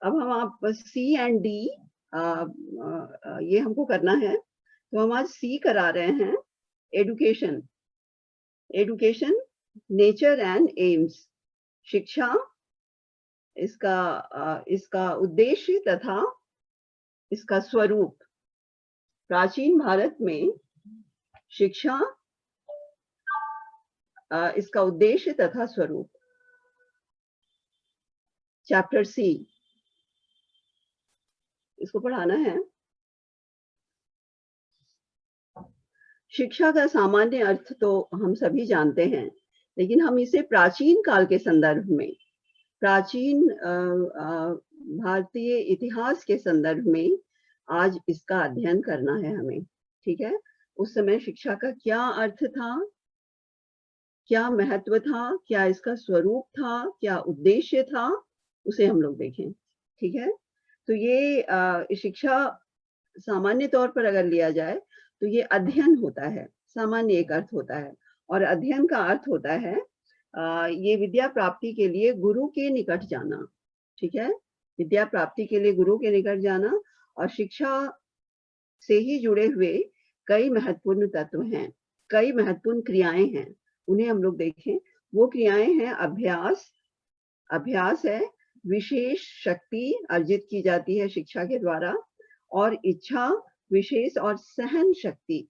अब हम आप सी एंड डी ये हमको करना है, तो हम आज सी करा रहे हैं, education. Education, nature and AIIMS, शिक्षा, इसका उद्देश्य तथा इसका स्वरूप। प्राचीन भारत में शिक्षा, इसका उद्देश्य तथा स्वरूप। चैप्टर सी, इसको पढ़ाना है। शिक्षा का सामान्य अर्थ तो हम सभी जानते हैं, लेकिन हम इसे प्राचीन काल के संदर्भ में, प्राचीन भारतीय इतिहास के संदर्भ में आज इसका अध्ययन करना है हमें। ठीक है, उस समय शिक्षा का क्या अर्थ था, क्या महत्व था, क्या इसका स्वरूप था, क्या उद्देश्य था, उसे हम लोग देखें। ठीक है, तो ये शिक्षा सामान्य तौर पर अगर लिया जाए तो ये अध्ययन होता है, सामान्य एक अर्थ होता है। और अध्ययन का अर्थ होता है ये विद्या प्राप्ति के लिए गुरु के निकट जाना। ठीक है, विद्या प्राप्ति के लिए गुरु के निकट जाना, और शिक्षा से ही जुड़े हुए कई महत्वपूर्ण तत्व हैं, कई महत्वपूर्ण क्रियाएं हैं, उन्हें हम लोग देखें। वो क्रियाएं हैं अभ्यास, अभ्यास है, विशेष शक्ति अर्जित की जाती है शिक्षा के द्वारा, और इच्छा, विशेष और सहन शक्ति।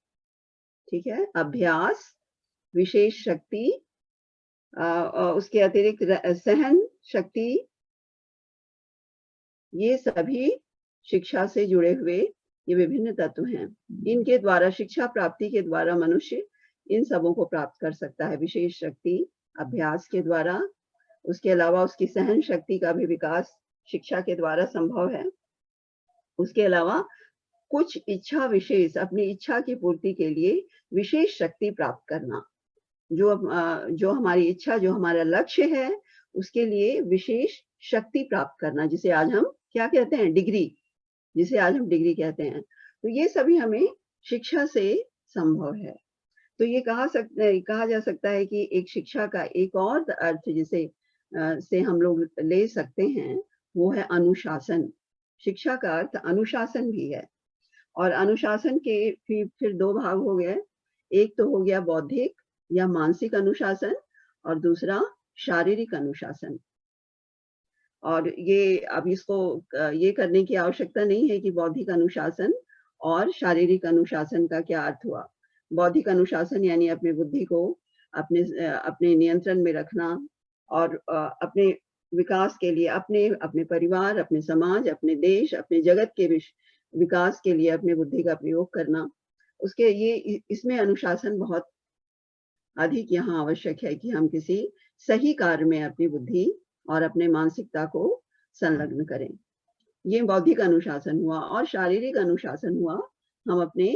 ठीक है, अभ्यास, विशेष शक्ति, उसके अतिरिक्त सहन शक्ति, ये सभी शिक्षा से जुड़े हुए ये विभिन्न तत्व हैं। इनके द्वारा, शिक्षा प्राप्ति के द्वारा मनुष्य इन सबों को प्राप्त कर सकता है। विशेष शक्ति अभ्यास के द्वारा, उसके अलावा उसकी सहन शक्ति का भी विकास शिक्षा के द्वारा संभव है। उसके अलावा कुछ इच्छा विशेष, अपनी इच्छा की पूर्ति के लिए विशेष शक्ति प्राप्त करना, जो हमारी इच्छा, जो हमारा लक्ष्य है, उसके लिए विशेष शक्ति प्राप्त करना, जिसे आज हम क्या कहते हैं, डिग्री, जिसे आज हम डिग्री कहते हैं। तो ये सभी हमें शिक्षा से संभव है। तो ये कहा जा सकता है कि एक शिक्षा का एक और अर्थ जिसे से हम लोग ले सकते हैं, वो है अनुशासन। शिक्षा का अर्थ अनुशासन भी है, और अनुशासन के फिर दो भाग हो गए। एक तो हो गया बौद्धिक या मानसिक अनुशासन, और दूसरा शारीरिक अनुशासन। और ये अब इसको ये करने की आवश्यकता नहीं है कि बौद्धिक अनुशासन और शारीरिक अनुशासन का क्या अर्थ हुआ। बौद्धिक अनुशासन यानी अपनी बुद्धि को अपने नियंत्रण में रखना, और अपने विकास के लिए, अपने परिवार, अपने समाज, अपने देश, अपने जगत के विकास के लिए अपनी बुद्धि का प्रयोग करना। उसके ये इसमें अनुशासन बहुत अधिक यहाँ आवश्यक है कि हम किसी सही कार्य में अपनी बुद्धि और अपने मानसिकता को संलग्न करें। ये बौद्धिक अनुशासन हुआ। और शारीरिक अनुशासन हुआ, हम अपने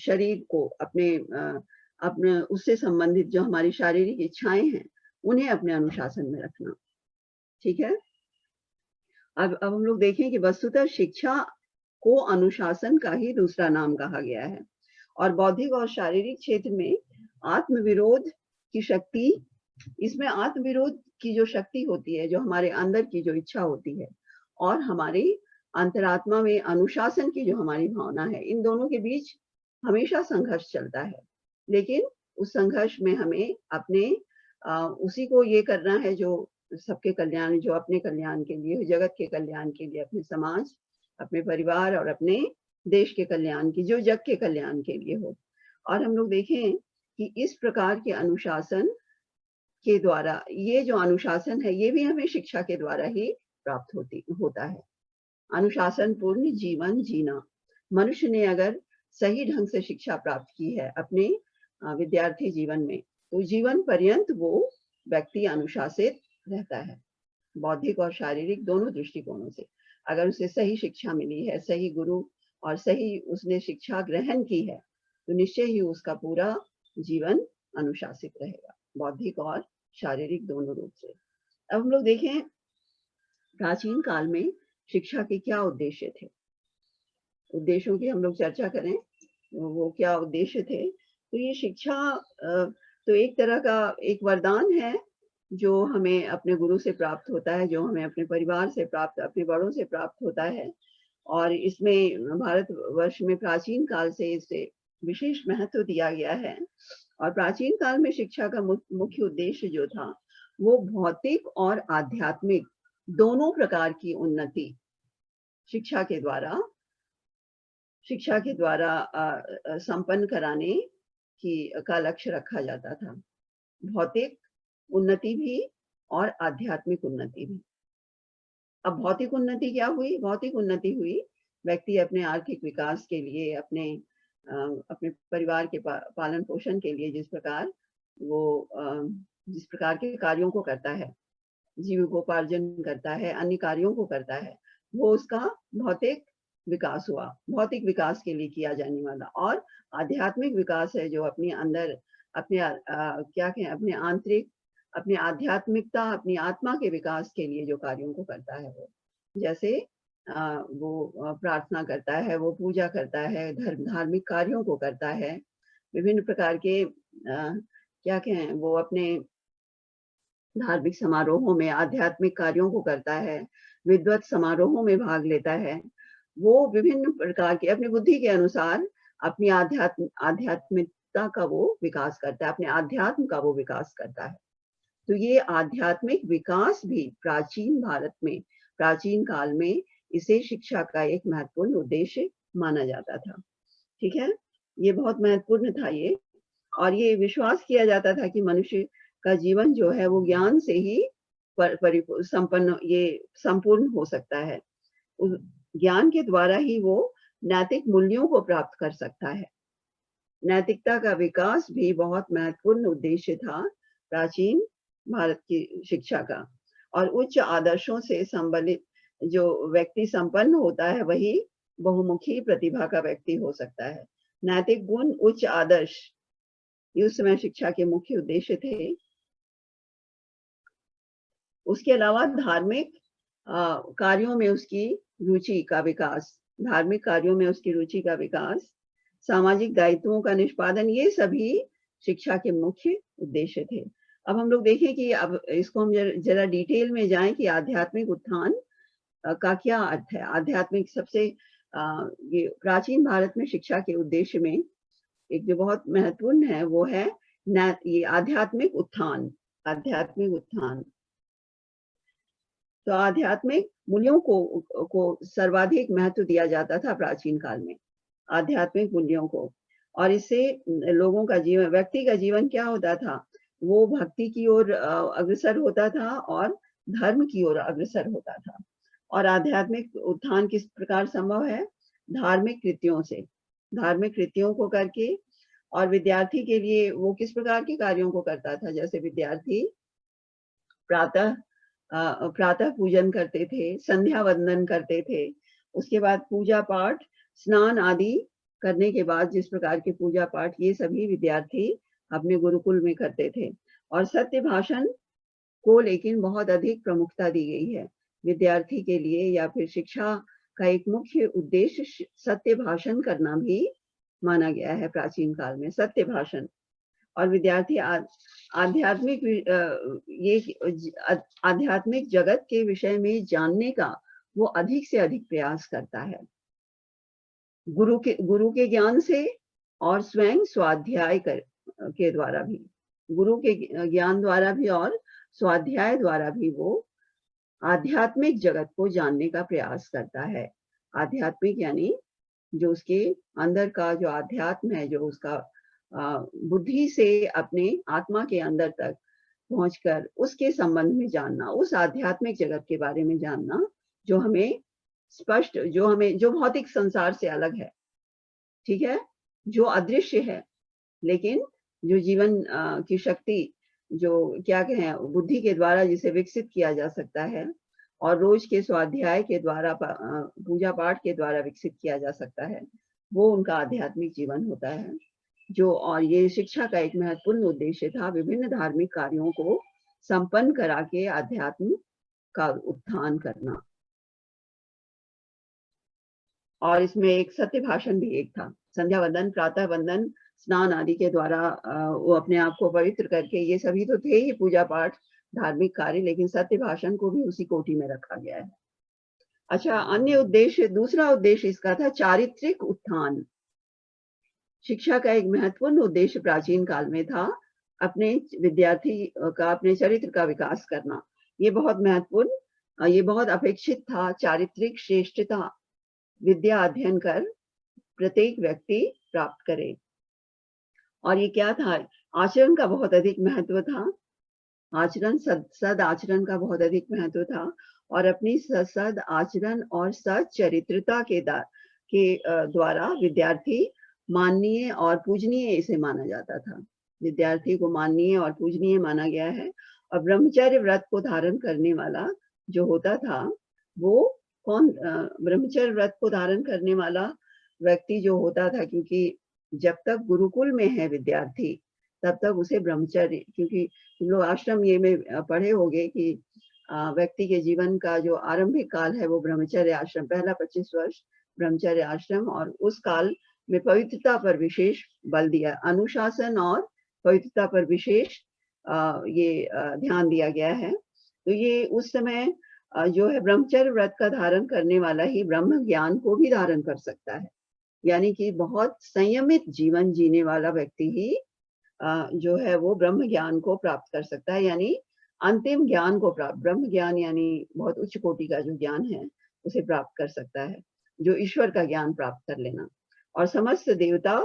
शरीर को, अपने उससे संबंधित जो हमारी शारीरिक इच्छाएं हैं, उन्हें अपने अनुशासन में रखना। ठीक है, अब हम लोग देखें कि वस्तुतः शिक्षा को अनुशासन का ही दूसरा नाम कहा गया है। और बौद्धिक और शारीरिक क्षेत्र में आत्मविरोध की शक्ति, इसमें आत्मविरोध की जो शक्ति होती है, जो हमारे अंदर की जो इच्छा होती है, और हमारी अंतरात्मा में अनुशासन की जो हमारी भावना है, इन दोनों के बीच हमेशा संघर्ष चलता है। लेकिन उस संघर्ष में हमें अपने उसी को ये करना है जो सबके कल्याण, जो अपने कल्याण के लिए, जगत के कल्याण के लिए, अपने समाज, अपने परिवार और अपने देश के कल्याण की, जो जग के कल्याण के लिए हो। और हम लोग देखें कि इस प्रकार के अनुशासन के द्वारा, ये जो अनुशासन है, ये भी हमें शिक्षा के द्वारा ही प्राप्त होता है। अनुशासन पूर्ण जीवन जीना, मनुष्य ने अगर सही ढंग से शिक्षा प्राप्त की है अपने विद्यार्थी जीवन में, तो जीवन पर्यंत वो व्यक्ति अनुशासित रहता है, बौद्धिक और शारीरिक दोनों दृष्टिकोणों से। अगर उसे सही शिक्षा मिली है, सही गुरु और सही उसने शिक्षा ग्रहण की है, तो निश्चय ही उसका पूरा जीवन अनुशासित रहेगा, बौद्धिक और शारीरिक दोनों रूप से। अब हम लोग देखें प्राचीन काल में शिक्षा के क्या उद्देश्य थे। उद्देश्यों की हम लोग चर्चा करें, वो क्या उद्देश्य थे। तो ये शिक्षा तो एक तरह का एक वरदान है जो हमें अपने गुरु से प्राप्त होता है, जो हमें अपने परिवार से प्राप्त, अपने बड़ों से प्राप्त होता है। और इसमें भारतवर्ष में प्राचीन काल से इसे विशेष महत्व दिया गया है। और प्राचीन काल में शिक्षा का मुख्य उद्देश्य जो था, वो भौतिक और आध्यात्मिक दोनों प्रकार की उन्नति शिक्षा के द्वारा संपन्न कराने का लक्ष्य रखा जाता था। भौतिक उन्नति भी और आध्यात्मिक उन्नति भी। अब भौतिक उन्नति क्या हुई? भौतिक उन्नति हुई व्यक्ति अपने आर्थिक विकास के लिए, अपने परिवार के पालन पोषण के लिए जिस प्रकार के कार्यों को करता है, जीविकोपार्जन करता है, अन्य कार्यों को करता है, वो उसका भौतिक विकास हुआ। भौतिक विकास के लिए किया जाने वाला। और आध्यात्मिक विकास है जो अपने अंदर अपने आंतरिक, अपने आध्यात्मिकता, अपनी आत्मा के विकास के लिए जो कार्यों को करता है वो, जैसे वो प्रार्थना करता है, वो पूजा करता है, धार्मिक कार्यों को करता है, विभिन्न प्रकार के वो अपने धार्मिक समारोहों में आध्यात्मिक कार्यों को करता है, विद्वत समारोहों में भाग लेता है। वो विभिन्न प्रकार के अपनी बुद्धि के अनुसार अपनी आध्यात्मिकता का वो विकास करता है, अपने आध्यात्म का वो विकास करता है। तो ये आध्यात्मिक विकास भी प्राचीन भारत में, प्राचीन काल में इसे शिक्षा का एक महत्वपूर्ण उद्देश्य माना जाता था। ठीक है, ये बहुत महत्वपूर्ण था ये। और ये विश्वास किया जाता था कि मनुष्य का जीवन जो है वो ज्ञान से ही संपूर्ण हो सकता है। उस ज्ञान के द्वारा ही वो नैतिक मूल्यों को प्राप्त कर सकता है। नैतिकता का विकास भी बहुत महत्वपूर्ण उद्देश्य था प्राचीन भारत की शिक्षा का। और उच्च आदर्शों से संबलित जो व्यक्ति संपन्न होता है, वही बहुमुखी प्रतिभा का व्यक्ति हो सकता है। नैतिक गुण, उच्च आदर्श, ये उस समय शिक्षा के मुख्य उद्देश्य थे। उसके अलावा धार्मिक कार्यों में उसकी रुचि का विकास, धार्मिक कार्यों में उसकी रुचि का विकास, सामाजिक दायित्वों का निष्पादन, ये सभी शिक्षा के मुख्य उद्देश्य थे। अब हम लोग देखें कि अब इसको हम जरा डिटेल में जाएं कि आध्यात्मिक उत्थान का क्या अर्थ है। आध्यात्मिक सबसे ये प्राचीन भारत में शिक्षा के उद्देश्य में एक जो बहुत महत्वपूर्ण है वो है ये आध्यात्मिक उत्थान। आध्यात्मिक उत्थान, तो आध्यात्मिक मूल्यों को सर्वाधिक महत्व दिया जाता था प्राचीन काल में, आध्यात्मिक मूल्यों को। और इससे लोगों का जीवन, व्यक्ति का जीवन क्या होता था, वो भक्ति की ओर अग्रसर होता था और धर्म की ओर अग्रसर होता था। और आध्यात्मिक उत्थान किस प्रकार संभव है? धार्मिक कृत्यों से, धार्मिक कृत्यों को करके। और विद्यार्थी के लिए वो किस प्रकार के कार्यों को करता था? जैसे विद्यार्थी प्रातः पूजन करते थे, संध्या वंदन करते थे, उसके बाद पूजा पाठ, स्नान आदि करने के बाद जिस प्रकार के पूजा पाठ, ये सभी विद्यार्थी अपने गुरुकुल में करते थे। और सत्य भाषण को लेकिन बहुत अधिक प्रमुखता दी गई है विद्यार्थी के लिए, या फिर शिक्षा का एक मुख्य उद्देश्य सत्य भाषण करना भी माना गया है प्राचीन काल में, सत्य भाषण। और विद्यार्थी आध्यात्मिक जगत के विषय में जानने का वो अधिक से अधिक प्रयास करता है, गुरु के ज्ञान से और स्वयं स्वाध्याय के द्वारा भी, गुरु के ज्ञान द्वारा भी और स्वाध्याय द्वारा भी वो आध्यात्मिक जगत को जानने का प्रयास करता है। आध्यात्मिक यानी जो उसके अंदर का जो आध्यात्म है, जो उसका बुद्धि से अपने आत्मा के अंदर तक पहुंचकर उसके संबंध में जानना, उस आध्यात्मिक जगत के बारे में जानना जो हमें स्पष्ट, जो भौतिक संसार से अलग है, ठीक है, जो अदृश्य है, लेकिन जो जीवन की शक्ति, जो क्या कहें, बुद्धि के द्वारा जिसे विकसित किया जा सकता है और रोज के स्वाध्याय के द्वारा, पूजा पाठ के द्वारा विकसित किया जा सकता है, वो उनका आध्यात्मिक जीवन होता है। जो, और ये शिक्षा का एक महत्वपूर्ण उद्देश्य था, विभिन्न धार्मिक कार्यों को संपन्न करा के आध्यात्म का उत्थान करना। और इसमें एक सत्य भाषण भी एक था, संध्या वंदन, प्रातः वंदन, स्नान आदि के द्वारा वो अपने आप को पवित्र करके, ये सभी तो थे ही पूजा पाठ, धार्मिक कार्य, लेकिन सत्य भाषण को भी उसी कोटि में रखा गया है। अच्छा, अन्य उद्देश्य, दूसरा उद्देश्य इसका था चारित्रिक उत्थान। शिक्षा का एक महत्वपूर्ण उद्देश्य प्राचीन काल में था अपने विद्यार्थी का, अपने चरित्र का विकास करना। ये बहुत महत्वपूर्ण, ये बहुत अपेक्षित था। चारित्रिक श्रेष्ठता विद्या अध्ययन कर प्रत्येक व्यक्ति प्राप्त करे। और ये क्या था? आचरण का बहुत अधिक महत्व था। आचरण, सद आचरण का बहुत अधिक महत्व था। और अपनी सद आचरण और सच्चरित्रता के द्वारा विद्यार्थी माननीय और पूजनीय इसे माना जाता था। विद्यार्थी को माननीय और पूजनीय माना गया है। और ब्रह्मचर्य व्रत को धारण करने वाला जो होता था, वो कौन? ब्रह्मचर्य व्रत को धारण करने वाला व्यक्ति जो होता था, क्योंकि जब तक गुरुकुल में है विद्यार्थी, तब तक उसे ब्रह्मचर्य, क्योंकि तुम लोग आश्रम ये में पढ़े होंगे कि व्यक्ति के जीवन का जो आरंभिक काल है वो ब्रह्मचर्य आश्रम, पहला 25 वर्ष ब्रह्मचर्य आश्रम, और उस काल में पवित्रता पर विशेष बल दिया, अनुशासन और पवित्रता पर विशेष ध्यान दिया गया है। तो ये उस समय जो है ब्रह्मचर्य व्रत का धारण करने वाला ही ब्रह्म ज्ञान को भी धारण कर सकता है। यानी कि बहुत संयमित जीवन जीने वाला व्यक्ति ही जो है वो ब्रह्म ज्ञान को प्राप्त कर सकता है, यानी अंतिम ज्ञान को प्राप्त, ब्रह्म ज्ञान यानी बहुत उच्च कोटि का जो ज्ञान है उसे प्राप्त कर सकता है, जो ईश्वर का ज्ञान प्राप्त कर लेना। और समस्त देवता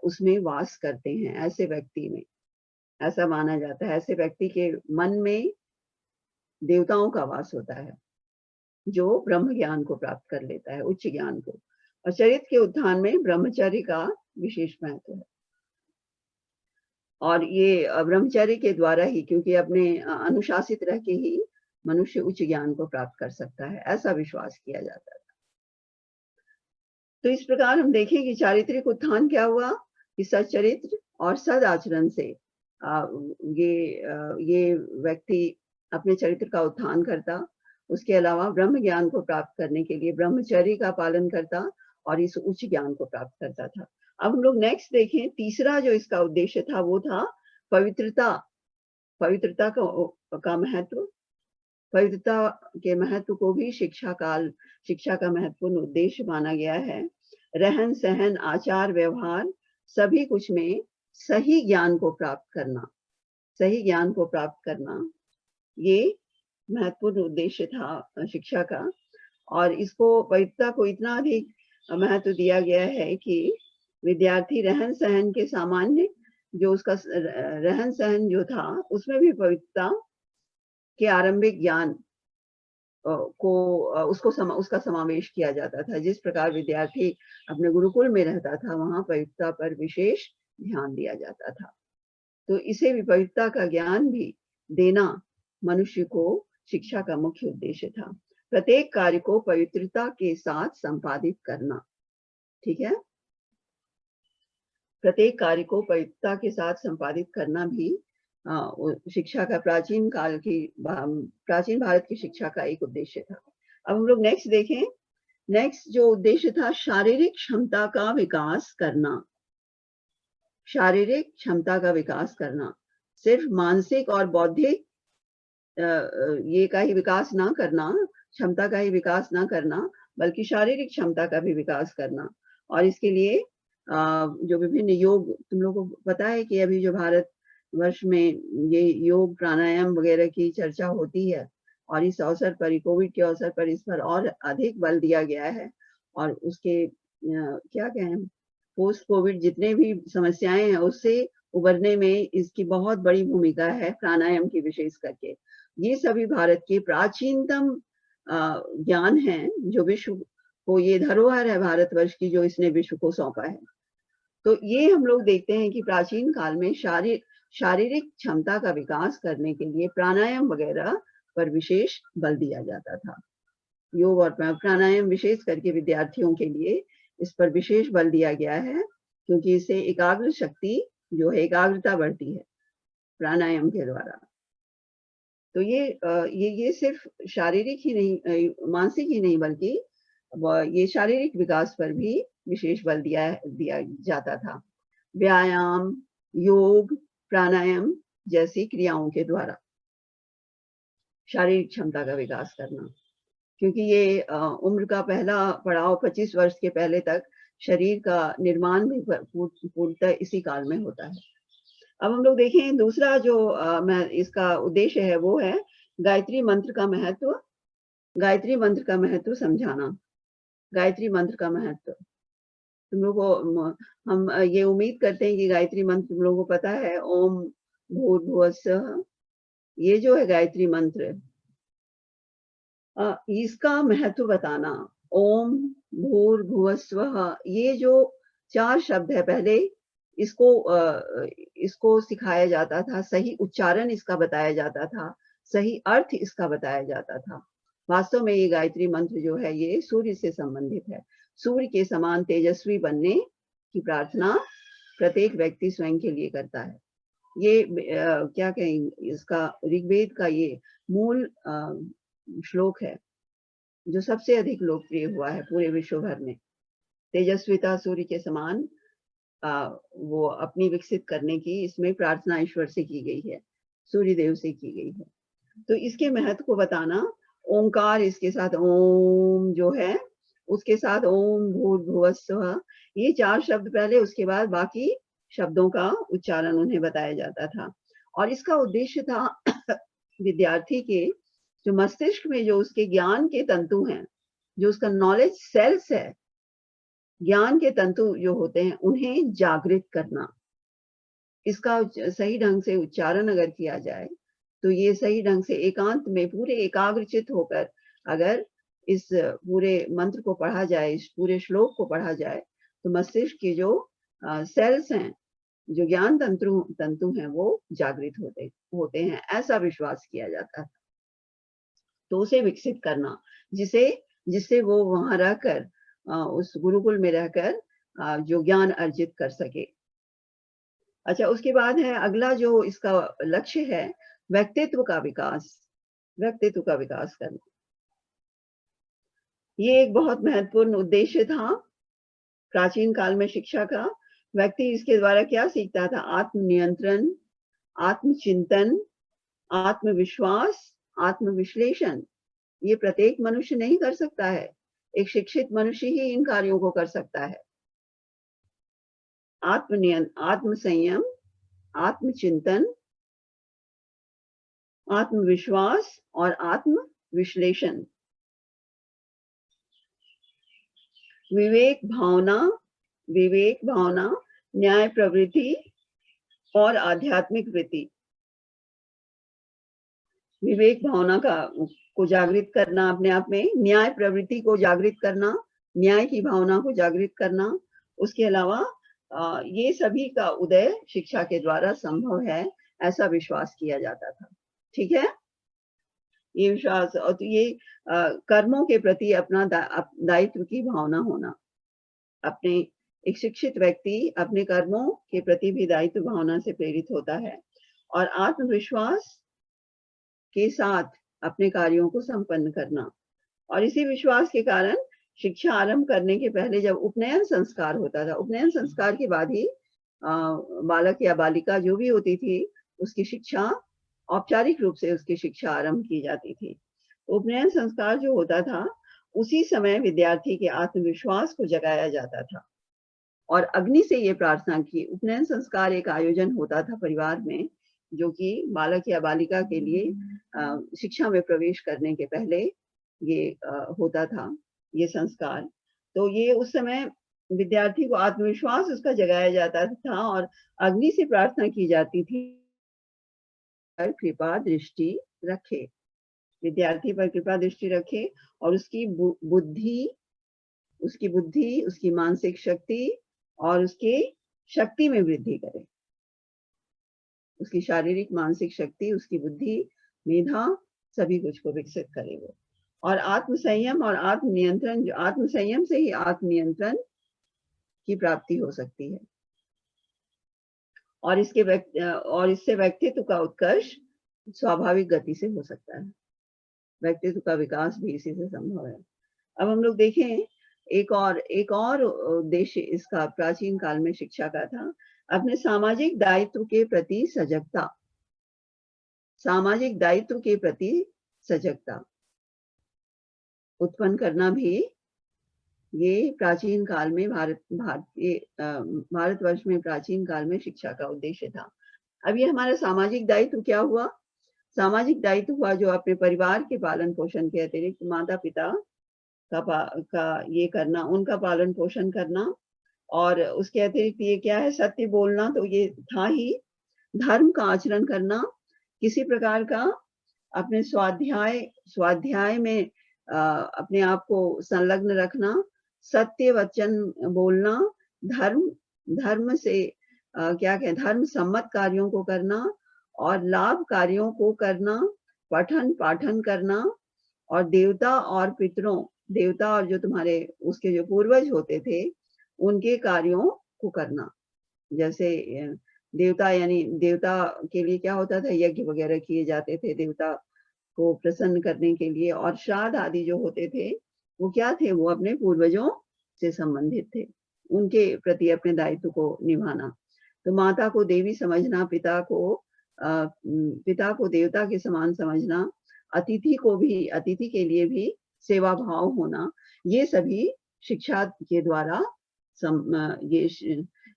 उसमें वास करते हैं ऐसे व्यक्ति में, ऐसा माना जाता है। ऐसे व्यक्ति के मन में देवताओं का वास होता है, जो ब्रह्म ज्ञान को प्राप्त कर लेता है, उच्च ज्ञान को। और चरित्र के उत्थान में ब्रह्मचर्य का विशेष महत्व है। और ये ब्रह्मचर्य के द्वारा ही, क्योंकि अपने अनुशासित रह के ही मनुष्य उच्च ज्ञान को प्राप्त कर सकता है, ऐसा विश्वास किया जाता है। तो इस प्रकार हम देखें कि चारित्रिक उत्थान क्या हुआ कि सच्चरित्र और सद आचरण से ये व्यक्ति अपने चरित्र का उत्थान करता। उसके अलावा ब्रह्म ज्ञान को प्राप्त करने के लिए ब्रह्मचर्य का पालन करता और इस उच्च ज्ञान को प्राप्त करता था। अब हम लोग नेक्स्ट देखें, तीसरा जो इसका उद्देश्य था वो था पवित्रता। पवित्रता का महत्व, पवित्रता के महत्व को भी शिक्षा का महत्वपूर्ण उद्देश्य माना गया है। रहन सहन, आचार व्यवहार, सभी कुछ में सही ज्ञान को प्राप्त करना, सही ज्ञान को प्राप्त करना, ये महत्वपूर्ण उद्देश्य था शिक्षा का। और इसको, पवित्रता को इतना अधिक महत्व दिया गया है कि विद्यार्थी रहन सहन के सामान्य, जो उसका रहन सहन जो था, उसमें भी पवित्रता के आरंभिक ज्ञान को उसका समावेश किया जाता था। जिस प्रकार विद्यार्थी अपने गुरुकुल में रहता था, वहां पवित्रता पर विशेष ध्यान दिया जाता था। तो इसे भी, पवित्रता का ज्ञान भी देना मनुष्य को शिक्षा का मुख्य उद्देश्य था। प्रत्येक कार्य को पवित्रता के साथ संपादित करना, ठीक है, प्रत्येक कार्य को पवित्रता के साथ संपादित करना भी शिक्षा का, प्राचीन भारत की शिक्षा का एक उद्देश्य था। अब हम लोग नेक्स्ट देखें। नेक्स्ट जो उद्देश्य था, शारीरिक क्षमता का विकास करना। शारीरिक क्षमता का विकास करना, सिर्फ मानसिक और बौद्धिक ये का ही विकास ना करना, क्षमता का ही विकास ना करना, बल्कि शारीरिक क्षमता का भी विकास करना। और इसके लिए जो विभिन्न योग, तुम लोगों को पता है कि अभी जो भारत वर्ष में ये योग प्राणायाम वगैरह की चर्चा होती है, और इस अवसर पर, कोविड के अवसर पर इस पर और अधिक बल दिया गया है। और उसके क्या कहें, पोस्ट कोविड जितने भी समस्याएं हैं उससे उबरने में इसकी बहुत बड़ी भूमिका है, प्राणायाम की विशेष करके। ये सभी भारत के प्राचीनतम ज्ञान हैं, जो विश्व को, ये धरोहर है भारतवर्ष की, जो इसने विश्व को सौंपा है। तो ये हम लोग देखते हैं कि प्राचीन काल में शारीरिक क्षमता का विकास करने के लिए प्राणायाम वगैरह पर विशेष बल दिया जाता था। योग और प्राणायाम विशेष करके विद्यार्थियों के लिए इस पर विशेष बल दिया गया है, क्योंकि इससे एकाग्र शक्ति जो है, एकाग्रता बढ़ती है प्राणायाम के द्वारा। तो ये सिर्फ शारीरिक ही नहीं, मानसिक ही नहीं, बल्कि ये शारीरिक विकास पर भी विशेष बल दिया जाता था, व्यायाम, योग, प्राणायाम जैसी क्रियाओं के द्वारा। शारीरिक क्षमता का विकास करना, क्योंकि ये उम्र का पहला पड़ाव 25 वर्ष के पहले तक शरीर का निर्माण भी पूर्णतः इसी काल में होता है। अब हम लोग देखें दूसरा जो मैं इसका उद्देश्य है वो है गायत्री मंत्र का महत्व, गायत्री मंत्र का महत्व समझाना। गायत्री मंत्र का महत्व तुम लोग को हम ये उम्मीद करते हैं कि गायत्री मंत्र तुम लोगों को पता है। ओम भूर्भुवस्सुः, ये जो है गायत्री मंत्र, इसका महत्व बताना। ओम भूर्भुवस्सुः, ये जो 4 शब्द है, पहले इसको सिखाया जाता था, सही उच्चारण इसका बताया जाता था, सही अर्थ इसका बताया जाता था। वास्तव में ये गायत्री मंत्र जो है ये सूर्य से संबंधित है। सूर्य के समान तेजस्वी बनने की प्रार्थना प्रत्येक व्यक्ति स्वयं के लिए करता है। ये क्या कहें, इसका ऋग्वेद का ये मूल श्लोक है जो सबसे अधिक लोकप्रिय हुआ है पूरे विश्व भर में। तेजस्विता सूर्य के समान वो अपनी विकसित करने की इसमें प्रार्थना ईश्वर से की गई है, सूर्य देव से की गई है। तो इसके महत्व को बताना, ओंकार इसके साथ ओम जो है उसके साथ ओम भूर्भुवस्सुः, ये 4 शब्द पहले, उसके बाद बाकी शब्दों का उच्चारण उन्हें बताया जाता था। और इसका उद्देश्य था विद्यार्थी के जो मस्तिष्क में जो उसके ज्ञान के तंतु हैं, जो उसका नॉलेज सेल्स है, ज्ञान के तंतु जो होते हैं उन्हें जागृत करना। इसका सही ढंग से उच्चारण अगर किया जाए तो ये सही ढंग से एकांत में पूरे एकाग्रचित होकर अगर इस पूरे मंत्र को पढ़ा जाए, इस पूरे श्लोक को पढ़ा जाए, तो मस्तिष्क के जो सेल्स हैं, जो ज्ञान तंतु हैं, वो जागृत होते हैं, ऐसा विश्वास किया जाता है। तो उसे विकसित करना, जिससे वो वहां रहकर उस गुरुकुल में रहकर जो ज्ञान अर्जित कर सके। अच्छा, उसके बाद है अगला जो इसका लक्ष्य है, व्यक्तित्व का विकास, व्यक्तित्व का विकास करना। ये एक बहुत महत्वपूर्ण उद्देश्य था प्राचीन काल में शिक्षा का। व्यक्ति इसके द्वारा क्या सीखता था? आत्मनियंत्रण, आत्मचिंतन, आत्मविश्वास, आत्मविश्लेषण। ये प्रत्येक मनुष्य नहीं कर सकता है, एक शिक्षित मनुष्य ही इन कार्यों को कर सकता है। आत्मसंयम, आत्मचिंतन, आत्मविश्वास और आत्मविश्लेषण। विवेक भावना, न्याय प्रवृत्ति और आध्यात्मिक वृत्ति। विवेक भावना को जागृत करना अपने आप में, न्याय प्रवृत्ति को जागृत करना, न्याय की भावना को जागृत करना। उसके अलावा ये सभी का उदय शिक्षा के द्वारा संभव है, ऐसा विश्वास किया जाता था। ठीक है, ये विश्वास। और तो ये कर्मों के प्रति अपना दायित्व की भावना होना। अपने एक शिक्षित व्यक्ति अपने कर्मों के प्रति भी दायित्व भावना से प्रेरित होता है और आत्मविश्वास के साथ अपने कार्यों को संपन्न करना। और इसी विश्वास के कारण शिक्षा आरंभ करने के पहले जब उपनयन संस्कार होता था, उपनयन संस्कार के बाद ही बालक या बालिका जो भी होती थी उसकी शिक्षा, औपचारिक रूप से उसकी शिक्षा आरंभ की जाती थी। उपनयन संस्कार जो होता था उसी समय विद्यार्थी के आत्मविश्वास को जगाया जाता था और अग्नि से ये प्रार्थना की। उपनयन संस्कार एक आयोजन होता था परिवार में, जो कि बालक या बालिका के लिए शिक्षा में प्रवेश करने के पहले ये होता था, ये संस्कार। तो ये उस समय विद्यार्थी को आत्मविश्वास उसका जगाया जाता था और अग्नि से प्रार्थना की जाती थी, कृपा दृष्टि रखे, विद्यार्थी पर कृपा दृष्टि रखे और उसकी बुद्धि, उसकी मानसिक शक्ति और उसकी शक्ति में वृद्धि करे। उसकी शारीरिक मानसिक शक्ति, उसकी बुद्धि, मेधा, सभी कुछ को विकसित करे वो। और आत्मसंयम और आत्मनियंत्रण, जो आत्मसंयम से ही आत्मनियंत्रण की प्राप्ति हो सकती है और इससे व्यक्तित्व का उत्कर्ष स्वाभाविक गति से हो सकता है। व्यक्तित्व का विकास भी इसी से संभव है। अब हम लोग देखें एक और उद्देश्य इसका प्राचीन काल में शिक्षा का था, अपने सामाजिक दायित्व के प्रति सजगता। सामाजिक दायित्व के प्रति सजगता उत्पन्न करना भी ये प्राचीन काल में भारतवर्ष में प्राचीन काल में शिक्षा का उद्देश्य था। अब ये हमारा सामाजिक दायित्व क्या हुआ? सामाजिक दायित्व हुआ जो अपने परिवार के पालन पोषण के अतिरिक्त माता पिता का ये करना, उनका पालन पोषण करना, और उसके अतिरिक्त ये क्या है, सत्य बोलना तो ये था ही, धर्म का आचरण करना, किसी प्रकार का अपने स्वाध्याय में अपने आप को संलग्न रखना, सत्य वचन बोलना, धर्म से क्या कहें, धर्म सम्मत कार्यों को करना और लाभ कार्यों को करना, पठन पाठन करना, और देवता और जो तुम्हारे उसके जो पूर्वज होते थे उनके कार्यों को करना। जैसे देवता यानी देवता के लिए क्या होता था, यज्ञ वगैरह किए जाते थे देवता को प्रसन्न करने के लिए, और श्राद्ध आदि जो होते थे वो क्या थे, वो अपने पूर्वजों से संबंधित थे, उनके प्रति अपने दायित्व को निभाना। तो माता को देवी समझना, पिता को देवता के समान समझना, अतिथि के लिए भी सेवा भाव होना, ये सभी शिक्षा के द्वारा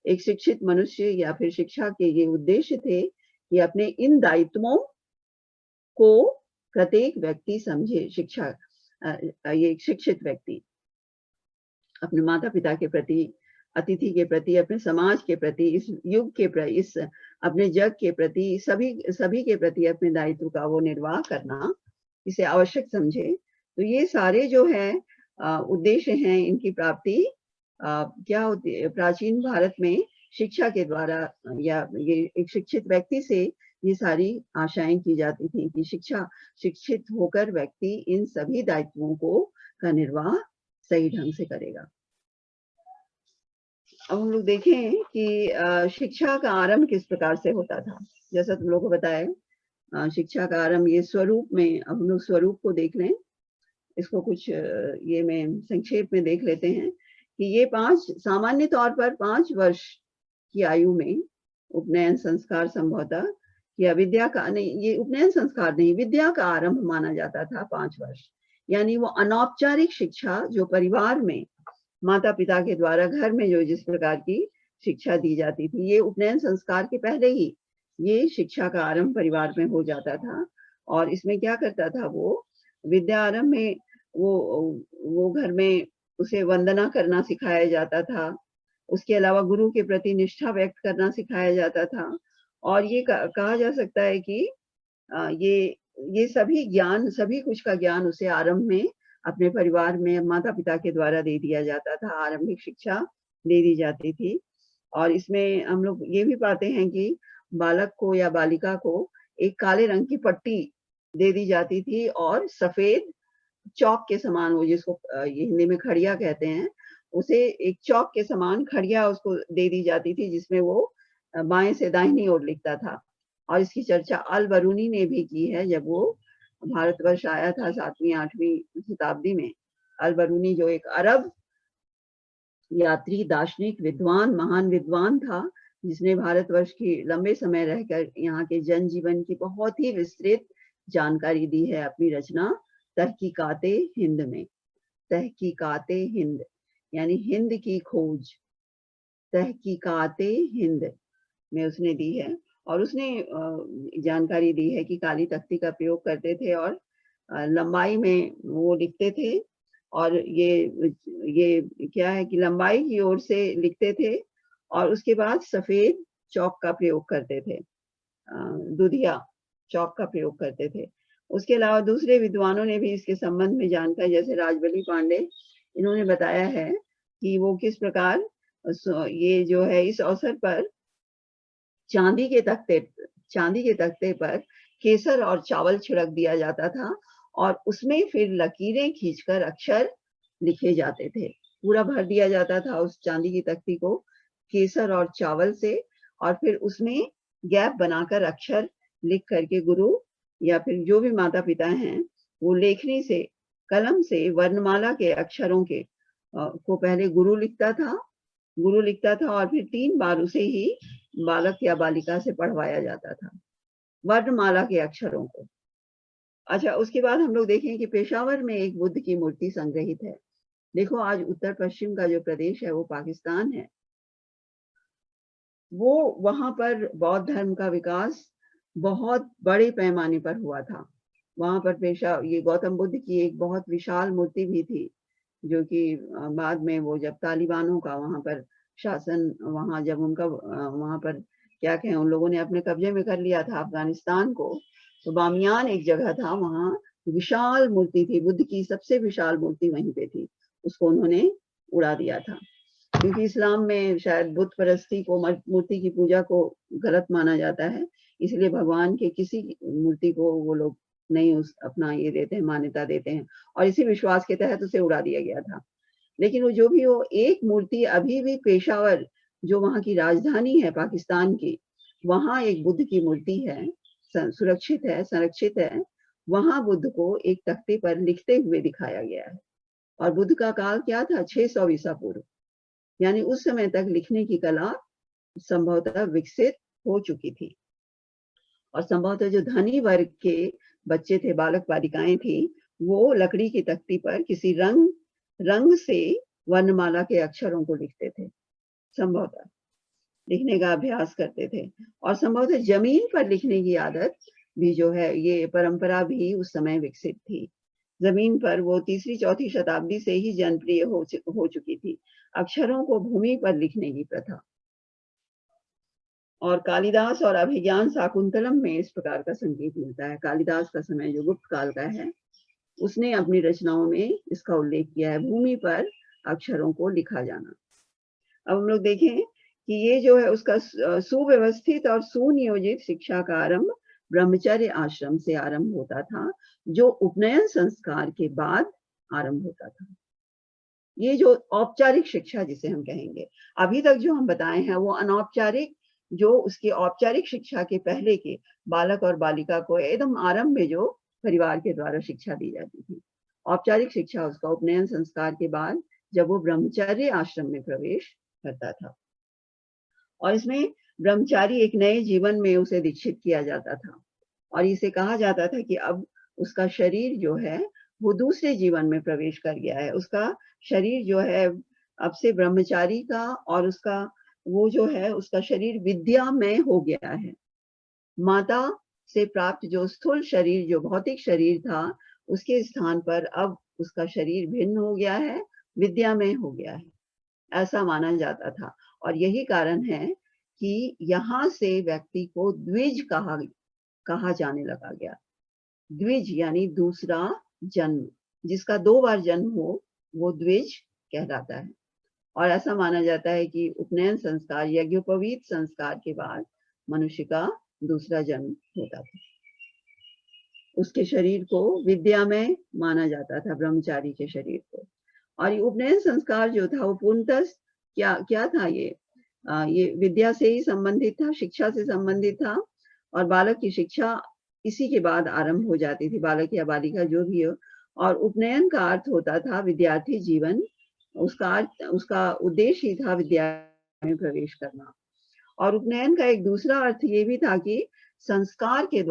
एक शिक्षित मनुष्य या फिर शिक्षा के ये उद्देश्य थे कि अपने इन दायित्वों को प्रत्येक व्यक्ति समझे। ये शिक्षित व्यक्ति अपने माता पिता के प्रति, अतिथि के प्रति, अपने समाज के प्रति, इस युग के प्रति, इस अपने जग के प्रति, सभी के प्रति अपने दायित्व का वो निर्वाह करना, इसे आवश्यक समझे। तो ये सारे जो है उद्देश्य हैं, इनकी प्राप्ति क्या होती है प्राचीन भारत में शिक्षा के द्वारा, या ये एक शिक्षित व्यक्ति से ये सारी आशाएं की जाती थी कि शिक्षित होकर व्यक्ति इन सभी दायित्वों का निर्वाह सही ढंग से करेगा। अब हम लोग देखें कि शिक्षा का आरंभ किस प्रकार से होता था। जैसा तुम लोगों को बताया, शिक्षा का आरंभ ये स्वरूप में, अब हम लोग स्वरूप को देख लें, इसको कुछ ये मैं संक्षेप में देख लेते हैं कि ये सामान्य तौर पर 5 वर्ष की आयु में उपनयन संस्कार संभवतः, या विद्या का नहीं, ये उपनयन संस्कार नहीं, विद्या का आरंभ माना जाता था 5 वर्ष, यानी वो अनौपचारिक शिक्षा जो परिवार में माता पिता के द्वारा घर में जो जिस प्रकार की शिक्षा दी जाती थी, ये उपनयन संस्कार के पहले ही ये शिक्षा का आरंभ परिवार में हो जाता था। और इसमें क्या करता था, वो विद्या आरंभ में वो घर में उसे वंदना करना सिखाया जाता था, उसके अलावा गुरु के प्रति निष्ठा व्यक्त करना सिखाया जाता था, और ये कहा जा सकता है कि ये सभी कुछ का ज्ञान उसे आरंभ में अपने परिवार में माता पिता के द्वारा दे दिया जाता था, आरंभिक शिक्षा दे दी जाती थी। और इसमें हम लोग ये भी पाते हैं कि बालक को या बालिका को एक काले रंग की पट्टी दे दी जाती थी, और सफेद चौक के समान, वो जिसको ये हिंदी में खड़िया कहते हैं, उसे एक चौक के समान खड़िया उसको दे दी जाती थी, जिसमें वो बाएं से दाहिनी ओर लिखता था। और इसकी चर्चा अल बरूनी ने भी की है, जब वो भारतवर्ष आया था 7वीं 8वीं शताब्दी में। अल बरूनी जो एक अरब यात्री, दार्शनिक, विद्वान, महान विद्वान था, जिसने भारतवर्ष की लंबे समय रहकर यहाँ के जनजीवन की बहुत ही विस्तृत जानकारी दी है अपनी रचना तहकीकाते हिंद में। तहकीकाते हिंद यानी हिंद की खोज, तहकीकाते हिंद में उसने दी है। और उसने जानकारी दी है कि काली तख्ती का प्रयोग करते थे और लंबाई में वो लिखते थे, और ये क्या है कि लंबाई की ओर से लिखते थे, और उसके बाद सफेद चौक का प्रयोग करते थे, दुधिया चौक का प्रयोग करते थे। उसके अलावा दूसरे विद्वानों ने भी इसके संबंध में जानकारी, जैसे राजबली पांडे, इन्होंने बताया है कि वो किस प्रकार ये जो है इस अवसर पर चांदी के तख्ते पर केसर और चावल छिड़क दिया जाता था, और उसमें फिर लकीरें खींचकर अक्षर लिखे जाते थे। पूरा भर दिया जाता था उस चांदी की तख्ती को केसर और चावल से, और फिर उसमें गैप बनाकर अक्षर लिख करके गुरु या फिर जो भी माता पिता हैं, वो लेखनी से, कलम से वर्णमाला के अक्षरों को पहले गुरु लिखता था, और फिर 3 बार उसे ही बालक या बालिका से पढ़वाया जाता था, वर्णमाला के अक्षरों को। अच्छा, उसके बाद हम लोग देखें कि पेशावर में एक बुद्ध की मूर्ति संग्रहित है। देखो, आज उत्तर पश्चिम का जो प्रदेश है वो पाकिस्तान है। वो वहाँ पर बौद्ध धर्म का विकास बहुत बड़े पैमाने पर हुआ था। वहाँ पर ये गौतम बुद्ध की एक बहुत विशाल मूर्ति भी थी, जो कि बाद में वो जब तालिबानों का वहाँ पर शासन, वहाँ जब उनका वहाँ पर क्या कहें, उन लोगों ने अपने कब्जे में कर लिया था अफ़गानिस्तान को, तो बामियान एक जगह था, वहाँ विशाल मूर्ति थी, बुद्ध की सबसे विशाल मूर्ति वहीं पे थी। उसको उन्होंने उड़ा दिया था। क्योंकि इस्लाम में शायद बुत परस्ती को, मूर्ति की पूजा को गलत माना जाता है, इसलिए भगवान के किसी मूर्ति को वो लोग नहीं अपना ये देते हैं, मान्यता देते हैं, और इसी विश्वास के तहत उसे उड़ा दिया गया था। लेकिन वो जो भी हो, एक मूर्ति अभी भी पेशावर, जो वहाँ की राजधानी है पाकिस्तान की, वहाँ एक बुद्ध की मूर्ति है, सुरक्षित है, संरक्षित है। वहाँ बुद्ध को एक तख्ते पर लिखते हुए दिखाया गया है। और बुद्ध का काल क्या था? 600 ईसा पूर्व। यानी उस समय तक लिखने की कला संभवतः विकसित हो चुकी थी। और संभवतः जो धनी वर्ग के बच्चे थे, बालक बालिकाएं थी, वो लकड़ी की तख्ती पर किसी रंग से वर्णमाला के अक्षरों को लिखते थे, संभवतः लिखने का अभ्यास करते थे। और संभवतः जमीन पर लिखने की आदत भी जो है, ये परंपरा भी उस समय विकसित थी। जमीन पर वो 3री-4थी शताब्दी से ही जनप्रिय हो चुकी थी, अक्षरों को भूमि पर लिखने की प्रथा। और कालिदास और अभिज्ञान शाकुंतलम में इस प्रकार का संकेत मिलता है। कालिदास का समय जो गुप्त काल का है, उसने अपनी रचनाओं में इसका उल्लेख किया है, भूमि पर अक्षरों को लिखा जाना। अब हम लोग देखें कि ये जो है उसका सुव्यवस्थित और सुनियोजित शिक्षा का आरंभ ब्रह्मचर्य आश्रम से आरंभ होता था, जो उपनयन संस्कार के बाद आरंभ होता था। ये जो औपचारिक शिक्षा जिसे हम कहेंगे, अभी तक जो हम बताए हैं वो अनौपचारिक, जो उसकी औपचारिक शिक्षा के पहले के बालक और बालिका को एकदम आरंभ में जो परिवार के द्वारा शिक्षा दी जाती थी। औपचारिक शिक्षा उसका उपनयन संस्कार के बाद, जब वो ब्रह्मचर्य आश्रम में प्रवेश करता था, और इसमें ब्रह्मचारी एक नए जीवन में उसे दीक्षित किया जाता था। और इसे कहा जाता था कि अब उसका शरीर जो है वो दूसरे जीवन में प्रवेश कर गया है। उसका शरीर जो है अब से ब्रह्मचारी का, और उसका वो जो है उसका शरीर विद्यामय हो गया है। माता से प्राप्त जो स्थूल शरीर, जो भौतिक शरीर था, उसके स्थान पर अब उसका शरीर भिन्न हो गया है, विद्यामय हो गया है, ऐसा माना जाता था। और यही कारण है कि यहाँ से व्यक्ति को द्विज कहा जाने लगा गया। द्विज यानी दूसरा जन्म, जिसका 2 बार जन्म हो वो द्विज कहलाता है। और ऐसा माना जाता है कि उपनयन संस्कार, यज्ञोपवीत संस्कार के बाद मनुष्य का दूसरा जन्म होता था। उसके शरीर को विद्यामय माना जाता था, ब्रह्मचारी के शरीर को। और ये उपनयन संस्कार जो था वो पूर्णतः क्या क्या था, ये विद्या से ही संबंधित था, शिक्षा से संबंधित था। और बालक की शिक्षा इसी के बाद आरंभ हो जाती थी, बालक या बालिका जो भी हो। और उपनयन का अर्थ होता था विद्यार्थी जीवन, उसका उद्देश्य ही था विद्या में प्रवेश करना। और उपनयन का एक दूसरा अर्थ ये भी था कि संस्कार के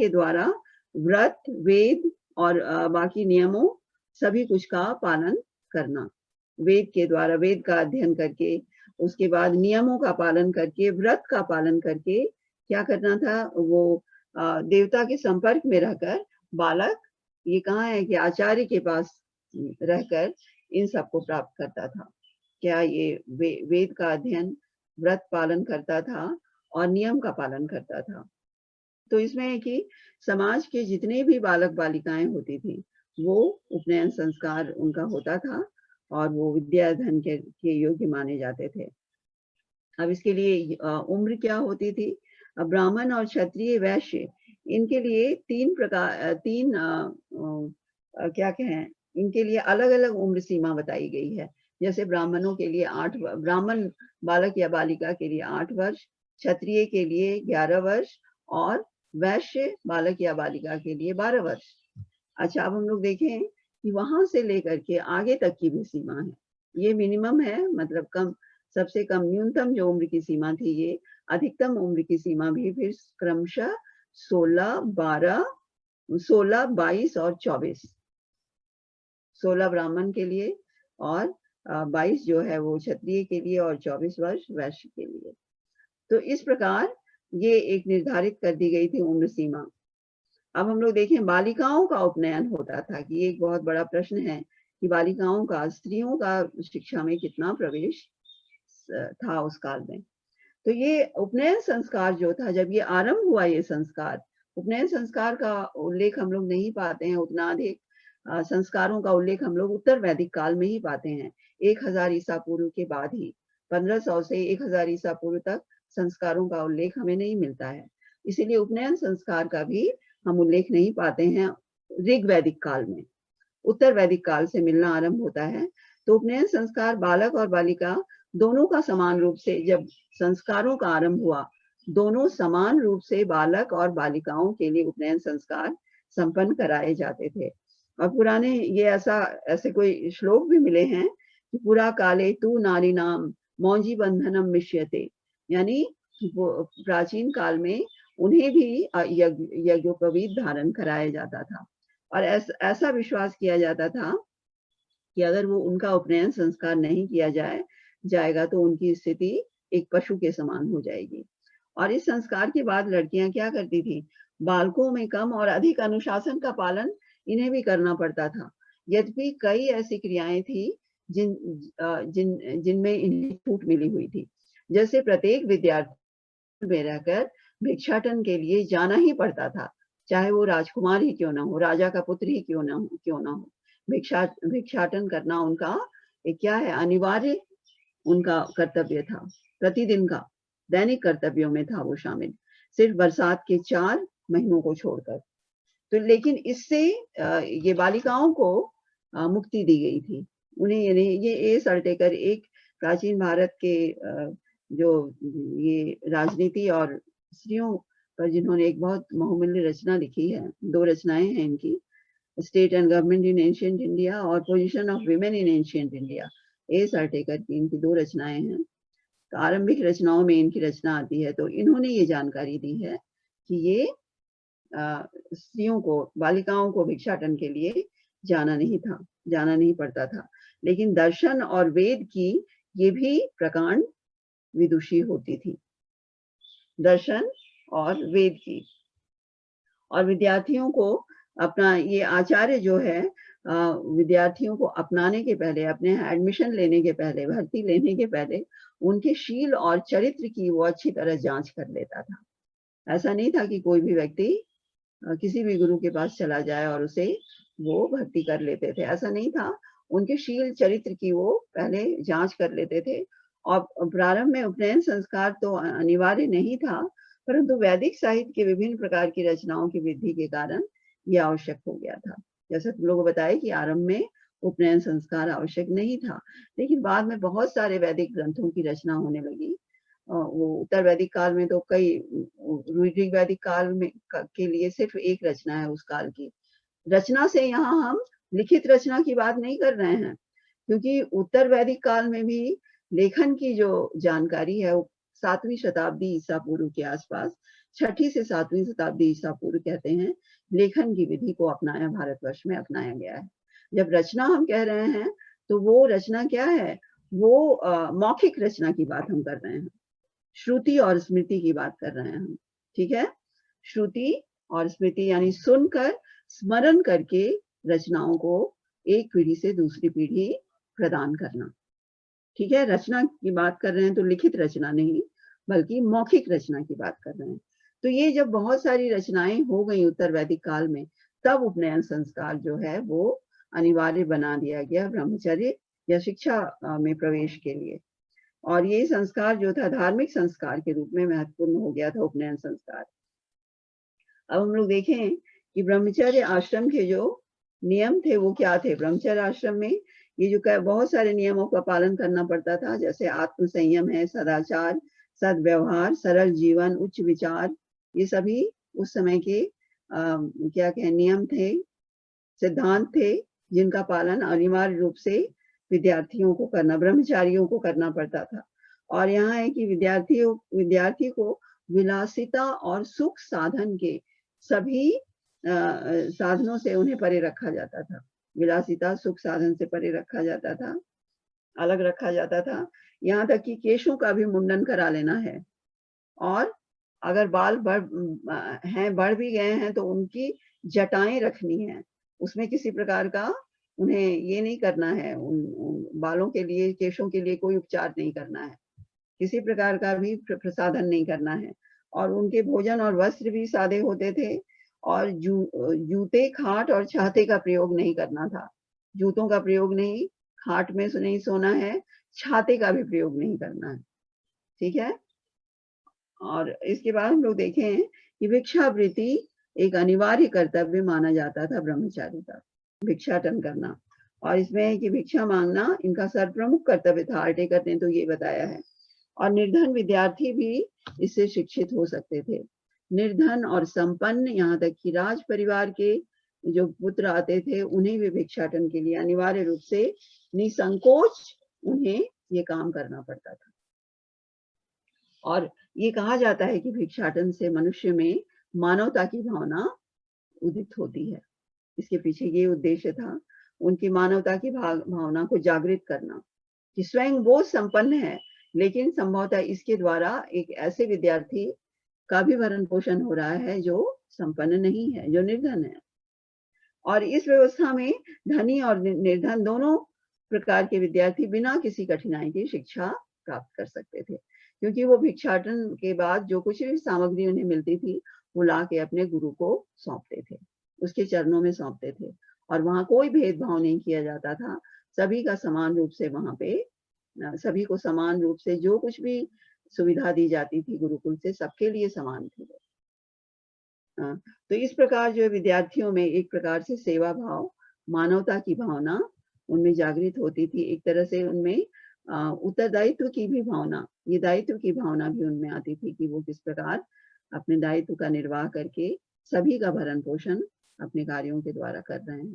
द्वारा व्रत, वेद और बाकी नियमों सभी कुछ का पालन करना। वेद के द्वारा, वेद का अध्ययन करके, उसके बाद नियमों का पालन करके, व्रत का पालन करके क्या करना था, वो देवता के संपर्क में रहकर बालक, ये कहाँ है कि आचार्य के पास रहकर इन सबको प्राप्त करता था। क्या ये वेद का अध्ययन, व्रत पालन करता था और नियम का पालन करता था। तो इसमें है कि समाज के जितने भी बालक बालिकाएं होती थी, वो उपनयन संस्कार उनका होता था और वो विद्याधन के योग्य माने जाते थे। अब इसके लिए उम्र क्या होती थी? ब्राह्मण और क्षत्रिय, वैश्य, इनके लिए क्या कहें, इनके लिए अलग अलग उम्र सीमा बताई गई है। जैसे ब्राह्मणों के लिए ब्राह्मण बालक या बालिका के लिए 8 वर्ष, क्षत्रिय के लिए 11 वर्ष, और वैश्य बालक या बालिका के लिए 12 वर्ष। अच्छा, अब हम लोग देखें कि वहां से लेकर के आगे तक की भी सीमा है। ये मिनिमम है, मतलब कम, सबसे कम, न्यूनतम जो उम्र की सीमा थी ये। अधिकतम उम्र की सीमा भी फिर क्रमशः 16, 12 16, 22 और 24। 16 ब्राह्मण के लिए और 22 जो है वो क्षत्रिय के लिए और 24 वर्ष वैश्य के लिए। तो इस प्रकार ये एक निर्धारित कर दी गई थी उम्र सीमा। अब हम लोग देखें बालिकाओं का उपनयन होता था कि एक बहुत बड़ा प्रश्न है कि बालिकाओं का, स्त्रियों का शिक्षा में कितना प्रवेश था उस काल में। तो ये उपनयन संस्कार जो था, जब ये आरंभ हुआ ये संस्कार, उपनयन संस्कार का उल्लेख हम लोग नहीं पाते हैं उतना अधिक। संस्कारों का उल्लेख हम लोग उत्तर वैदिक काल में ही पाते हैं, 1000 ईसा पूर्व के बाद ही। 1500 से 1000 ईसा पूर्व तक संस्कारों का उल्लेख हमें नहीं मिलता है। इसीलिए उपनयन संस्कार का भी हम उल्लेख नहीं पाते हैं ऋग वैदिक काल में। उत्तर वैदिक काल से मिलना आरंभ होता है। तो उपनयन संस्कार बालक और बालिका दोनों का समान रूप से, जब संस्कारों का आरंभ हुआ, दोनों समान रूप से बालक और बालिकाओं के लिए उपनयन संस्कार संपन्न कराए जाते थे। और पुराने ये ऐसे कोई श्लोक भी मिले हैं कि पुरा काले तू नारी नाम मौजी बंधनम मिष्यते, यानी प्राचीन काल में उन्हें भी यज्ञोपवीत धारण कराया जाता था। और ऐसा विश्वास किया जाता था कि अगर वो उनका उपनयन संस्कार नहीं किया जाएगा तो उनकी स्थिति एक पशु के समान हो जाएगी। और इस संस्कार के बाद लड़कियां क्या करती थी, बालकों में कम और अधिक अनुशासन का पालन इन्हें भी करना पड़ता था। यद्यपि कई ऐसी क्रियाएं थी जिनमें इन्हें छूट मिली हुई थी। जैसे प्रत्येक विद्यार्थी में रहकर भिक्षाटन के लिए जाना ही पड़ता था, चाहे वो राजकुमार ही क्यों ना हो, राजा का पुत्र ही क्यों ना हो। भिक्षाटन करना उनका एक क्या है, अनिवार्य उनका कर्तव्य था, प्रतिदिन का दैनिक कर्तव्यों में था वो शामिल, सिर्फ बरसात के 4 महीनों को छोड़कर। तो लेकिन इससे ये बालिकाओं को मुक्ति दी गई थी। उन्हें ये ए सल्टेकर एक प्राचीन भारत के जो ये राजनीति और स्त्रियों पर जिन्होंने एक बहुत बहुमूल्य रचना लिखी है, 2 रचनाएं हैं इनकी, state and government in ancient India और position of women in ancient India. A Altekar की इनकी 2 रचनाएं हैं। तो आरंभिक रचनाओं में इनकी रचना आती है। तो इन्होंने ये जानकारी दी है कि ये स्त्रियों को, बालिकाओं को भिक्षाटन के लिए जाना नहीं पड़ता था। लेकिन दर्शन और वेद की ये भी प्रकांड विदुषी होती थी, दर्शन और वेद की। और विद्यार्थियों को अपना ये आचार्य जो है, विद्यार्थियों को अपनाने के पहले, अपने एडमिशन लेने के पहले, भर्ती लेने के पहले उनके शील और चरित्र की वो अच्छी तरह जांच कर लेता था। ऐसा नहीं था कि कोई भी व्यक्ति किसी भी गुरु के पास चला जाए और उसे वो भर्ती कर लेते थे, ऐसा नहीं था। उनके शील चरित्र की वो पहले जांच कर लेते थे। और प्रारंभ में उपनयन संस्कार तो अनिवार्य नहीं था, परंतु वैदिक साहित्य के विभिन्न प्रकार की रचनाओं की वृद्धि के कारण यह आवश्यक हो गया था। जैसे तुम लोगों को बताया कि आरंभ में उपनयन संस्कार आवश्यक नहीं था, लेकिन बाद में बहुत सारे वैदिक ग्रंथों की रचना होने लगी। वो उत्तर वैदिक काल में तो कई, ऋग वैदिक काल में के लिए सिर्फ एक रचना है उस काल की। रचना से यहाँ हम लिखित रचना की बात नहीं कर रहे हैं, क्योंकि उत्तर वैदिक काल में भी लेखन की जो जानकारी है वो 7वीं शताब्दी ईसा पूर्व के आसपास, 6ठी से 7वीं शताब्दी ईसा पूर्व कहते हैं, लेखन की विधि को अपनाया, भारतवर्ष में अपनाया गया है। जब रचना हम कह रहे हैं तो वो रचना क्या है, वो मौखिक रचना की बात हम कर रहे हैं, श्रुति और स्मृति की बात कर रहे हैं हम, ठीक है। श्रुति और स्मृति यानी सुनकर, स्मरण करके रचनाओं को एक पीढ़ी से दूसरी पीढ़ी प्रदान करना, ठीक है। रचना की बात कर रहे हैं तो लिखित रचना नहीं, बल्कि मौखिक रचना की बात कर रहे हैं। तो ये जब बहुत सारी रचनाएं हो गई उत्तर वैदिक काल में, तब उपनयन संस्कार जो है वो अनिवार्य बना दिया गया ब्रह्मचर्य या शिक्षा में प्रवेश के लिए। और ये संस्कार जो था धार्मिक संस्कार के रूप में महत्वपूर्ण हो गया था, उपनयन संस्कार। अब हम लोग देखें कि ब्रह्मचर्य आश्रम के जो नियम थे वो क्या थे। ब्रह्मचर्य आश्रम में ये जो बहुत सारे नियमों का पालन करना पड़ता था, जैसे आत्म संयम है, सदाचार, सद्व्यवहार, सरल जीवन, उच्च विचार, ये सभी उस समय के क्या कहें नियम थे, सिद्धांत थे, जिनका पालन अनिवार्य रूप से विद्यार्थियों को करना, ब्रह्मचारियों को करना पड़ता था। और यहाँ है कि विद्यार्थी को विलासिता और सुख साधन के सभी साधनों से उन्हें परे रखा जाता था। विलासिता, सुख साधन से परे रखा जाता था, अलग रखा जाता था। यहाँ तक कि केशों का भी मुंडन करा लेना है, और अगर बाल बढ़ भी गए हैं तो उनकी जटाएं रखनी है। उसमें किसी प्रकार का उन्हें ये नहीं करना है, उन बालों के लिए, केशों के लिए कोई उपचार नहीं करना है, किसी प्रकार का भी प्रसाधन नहीं करना है। और उनके भोजन और वस्त्र भी सादे होते थे, और जूते, खाट और छाते का प्रयोग नहीं करना था। जूतों का प्रयोग नहीं, खाट में नहीं सोना है, छाते का भी प्रयोग नहीं करना है। ठीक है। और इसके बाद हम लोग देखें कि भिक्षावृत्ति एक अनिवार्य कर्तव्य माना जाता था ब्रह्मचारी का, भिक्षाटन करना। और इसमें है कि भिक्षा मांगना इनका सर्वप्रमुख कर्तव्य था। आर्टेकर ने तो ये बताया है। और निर्धन विद्यार्थी भी इससे शिक्षित हो सकते थे। निर्धन और संपन्न, यहाँ तक कि राज परिवार के जो पुत्र आते थे, उन्हें भी भिक्षाटन के लिए अनिवार्य रूप से निसंकोच उन्हें ये काम करना पड़ता था। और ये कहा जाता है कि भिक्षाटन से मनुष्य में मानवता की भावना उदित होती है। इसके पीछे ये उद्देश्य था, उनकी मानवता की भावना को जागृत करना, कि स्वयं वो संपन्न है, लेकिन संभवतः इसके द्वारा एक ऐसे विद्यार्थी का भी भरण पोषण हो रहा है जो संपन्न नहीं है, जो निर्धन है। और इस व्यवस्था में धनी और निर्धन दोनों प्रकार के विद्यार्थी बिना किसी कठिनाई की शिक्षा प्राप्त कर सकते थे, क्योंकि वो भिक्षाटन के बाद जो कुछ भी सामग्री उन्हें मिलती थी, वो ला के अपने गुरु को सौंपते थे, उसके चरणों में सौंपते थे। और वहां कोई भेदभाव नहीं किया जाता था, सभी का समान रूप से वहां पे सभी को समान रूप से जो कुछ भी सुविधा दी जाती थी गुरुकुल से, सबके लिए समान थी। तो इस प्रकार जो है विद्यार्थियों में एक प्रकार से सेवा भाव, मानवता की भावना उनमें जागृत होती थी। एक तरह से उनमें उत्तरदायित्व की भी भावना, ये दायित्व की भावना भी उनमें आती थी कि वो किस प्रकार अपने दायित्व का निर्वाह करके सभी का भरण पोषण अपने कार्यों के द्वारा कर रहे हैं।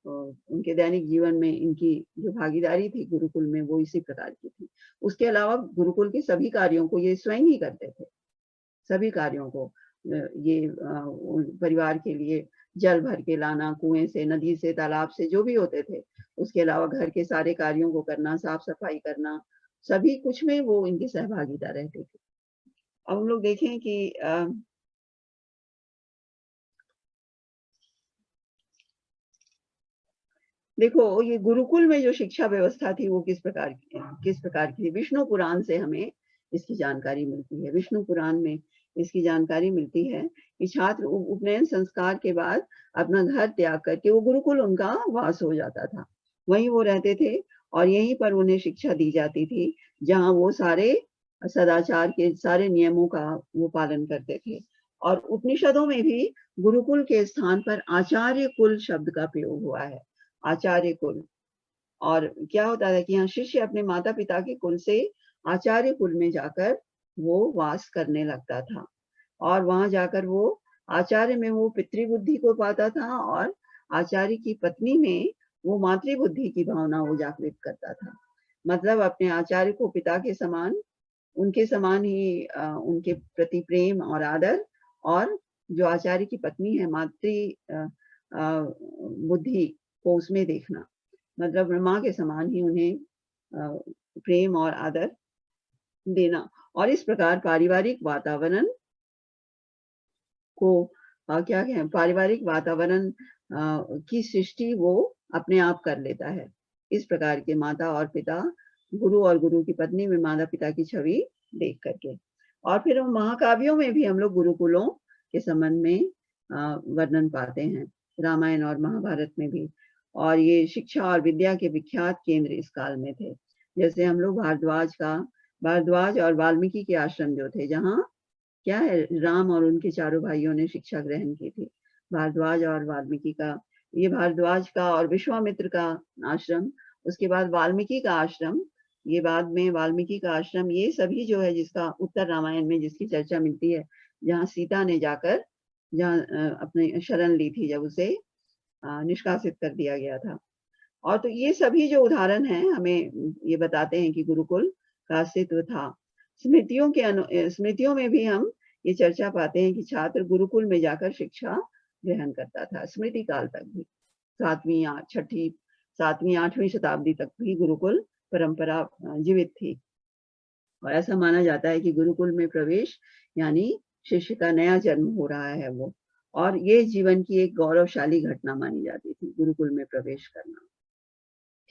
उनके दैनिक जीवन में इनकी जो भागीदारी थी गुरुकुल में, वो इसी प्रकार की थी। उसके अलावा गुरुकुल के सभी कार्यों को ये स्वयं ही करते थे। सभी कार्यों को, ये परिवार के लिए जल भर के लाना, कुएं से, नदी से, तालाब से, जो भी होते थे। उसके अलावा घर के सारे कार्यों को करना, साफ सफाई करना, सभी कुछ में वो इनकी सहभागिता रहती थी। अब हम लोग देखें कि देखो, ये गुरुकुल में जो शिक्षा व्यवस्था थी वो किस प्रकार की थी। विष्णु पुराण से हमें इसकी जानकारी मिलती है। विष्णु पुराण में इसकी जानकारी मिलती है कि छात्र उपनयन संस्कार के बाद अपना घर त्याग करके वो गुरुकुल उनका वास हो जाता था, वहीं वो रहते थे और यहीं पर उन्हें शिक्षा दी जाती थी, जहाँ वो सारे सदाचार के सारे नियमों का वो पालन करते थे। और उपनिषदों में भी गुरुकुल के स्थान पर आचार्य कुल शब्द का प्रयोग हुआ है, आचार्य कुल। और क्या होता था कि यहाँ शिष्य अपने माता पिता के कुल से आचार्य कुल में जाकर वो वास करने लगता था, और वहां जाकर वो आचार्य में वो पितृबुद्धि को पाता था, और आचार्य की पत्नी में वो मातृबुद्धि की भावना वो जागृत करता था। मतलब अपने आचार्य को पिता के समान, उनके समान ही उनके प्रति प्रेम और आदर, और जो आचार्य की पत्नी है मातृ बुद्धि को उसमें देखना, मतलब माँ के समान ही उन्हें प्रेम और आदर देना। और इस प्रकार पारिवारिक वातावरण को क्या कहें, पारिवारिक वातावरण की सृष्टि वो अपने आप कर लेता है। इस प्रकार के माता और पिता, गुरु और गुरु की पत्नी में माता पिता की छवि देख करके। और फिर महाकाव्यों में भी हम लोग गुरुकुलों के संबंध में वर्णन पाते हैं, रामायण और महाभारत में भी। और ये शिक्षा और विद्या के विख्यात केंद्र इस काल में थे। जैसे हम लोग भारद्वाज और वाल्मीकि के आश्रम जो थे, जहाँ क्या है, राम और उनके चारों भाइयों ने शिक्षा ग्रहण की थी। भारद्वाज और वाल्मीकि का, ये भारद्वाज का और विश्वामित्र का आश्रम, उसके बाद वाल्मीकि का आश्रम, ये बाद में वाल्मीकि का आश्रम, ये सभी जो है जिसका उत्तर रामायण में जिसकी चर्चा मिलती है, जहाँ सीता ने जाकर जहाँ अपने शरण ली थी, जब उसे निष्कासित कर दिया गया था। और तो ये सभी जो उदाहरण हैं हमें ये बताते हैं कि गुरुकुल का अस्तित्व था। स्मृतियों में भी हम ये चर्चा पाते हैं कि छात्र गुरुकुल में जाकर शिक्षा ग्रहण करता था स्मृति काल तक भी। 7वीं या 6ठी 7वीं 8वीं शताब्दी तक भी गुरुकुल परंपरा जीवित थी। और ऐसा माना जाता है कि गुरुकुल में प्रवेश यानी शिष्य का नया जन्म हो रहा है वो, और ये जीवन की एक गौरवशाली घटना मानी जाती थी गुरुकुल में प्रवेश करना।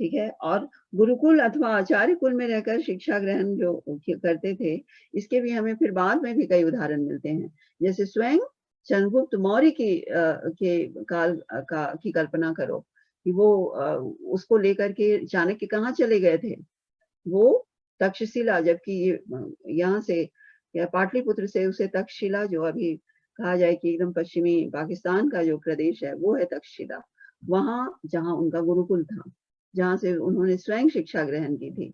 ठीक है। और गुरुकुल अथवा आचार्य कुल में रहकर शिक्षा ग्रहण जो करते थे, इसके भी हमें फिर बाद में भी कई उदाहरण मिलते हैं। जैसे स्वयं चंद्रगुप्त मौर्य के काल की कल्पना करो कि वो उसको लेकर के चाणक्य कहाँ चले गए थे। वो तक्षशिला, जबकि यहाँ से या पाटलिपुत्र से उसे तक्षशिला, जो अभी कहा जाए कि एकदम पश्चिमी पाकिस्तान का जो प्रदेश है वो है तक्षशिला। वहां जहां उनका गुरुकुल था, जहां से उन्होंने स्वयं शिक्षा ग्रहण की थी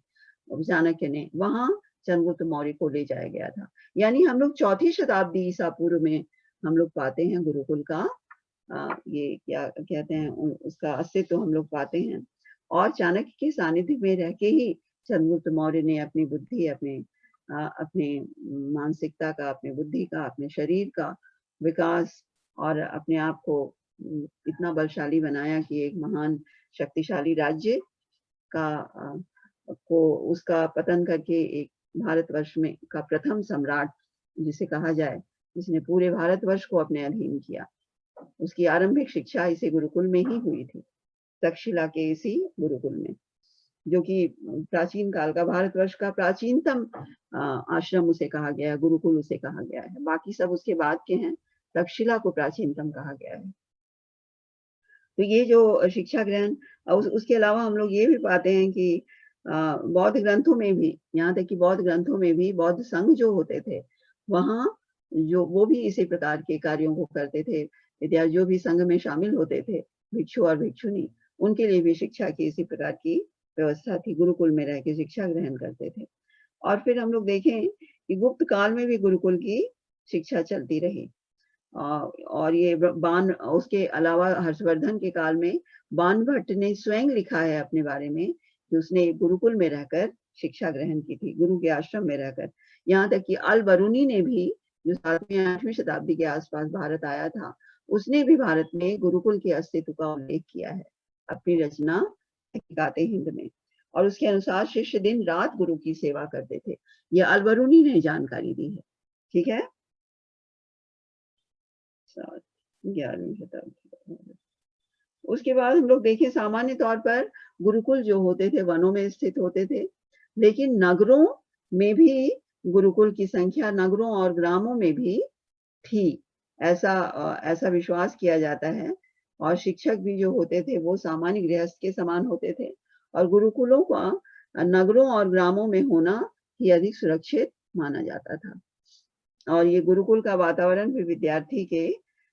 चाणक्य ने, वहां चंद्रगुप्त मौर्य को ले जाया गया था। यानी हम लोग 4ठी शताब्दी ईसा पूर्व में हम लोग पाते हैं गुरुकुल का ये क्या कहते हैं उसका अस्तित्व हम लोग पाते हैं। और चाणक्य के सानिध्य में रह के ही चंद्रगुप्त मौर्य ने अपनी बुद्धि, अपने मानसिकता का, अपने बुद्धि का, अपने शरीर का विकास और अपने आप को इतना बलशाली बनाया कि एक महान शक्तिशाली राज्य का को उसका पतन करके एक भारतवर्ष में का प्रथम सम्राट जिसे कहा जाए, जिसने पूरे भारतवर्ष को अपने अधीन किया, उसकी आरंभिक शिक्षा इसी गुरुकुल में ही हुई थी, तक्षशिला के इसी गुरुकुल में, जो कि प्राचीन काल का भारतवर्ष का प्राचीनतम आश्रम उसे कहा गया है, गुरुकुल उसे कहा गया है। बाकी सब उसके बाद के हैं, तक्षशिला को प्राचीनतम कहा गया है। तो ये जो शिक्षा ग्रहण, उसके अलावा हम लोग ये भी पाते हैं कि बौद्ध ग्रंथों में भी, यहाँ तक कि बौद्ध ग्रंथों में भी बौद्ध संघ जो होते थे, वहाँ जो वो भी इसी प्रकार के कार्यों को करते थे। विद्यार्थी जो भी संघ में शामिल होते थे, भिक्षु और भिक्षुनी, उनके लिए भी शिक्षा की इसी प्रकार की व्यवस्था थी, गुरुकुल में रह के शिक्षा ग्रहण करते थे। और फिर हम लोग देखें कि गुप्त काल में भी गुरुकुल की शिक्षा चलती रही। और ये बान उसके अलावा हर्षवर्धन के काल में बान भट्ट ने स्वयं लिखा है अपने बारे में कि उसने गुरुकुल में रहकर शिक्षा ग्रहण की थी, गुरु के आश्रम में रहकर। यहाँ तक कि अल बरूनी ने भी, जो 7वीं 8वीं शताब्दी के आसपास भारत आया था, उसने भी भारत में गुरुकुल के अस्तित्व का उल्लेख किया है अपनी रचना तहकीकात हिंद में। और उसके अनुसार शिष्य दिन रात गुरु की सेवा करते थे। यह अल बरूनी ने जानकारी दी है। ठीक है। 11वीं शताब्दी। उसके बाद हम लोग देखें, सामान्य तौर पर गुरुकुल जो होते थे वनों में स्थित होते थे, लेकिन नगरों में भी गुरुकुल की संख्या, नगरों और ग्रामों में भी थी, ऐसा विश्वास किया जाता है। और शिक्षक भी जो होते थे वो सामान्य गृहस्थ के समान होते थे, और गुरुकुलों का नगरों और ग्रामों में होना ही अधिक सुरक्षित माना जाता था। और ये गुरुकुल का वातावरण भी विद्यार्थी के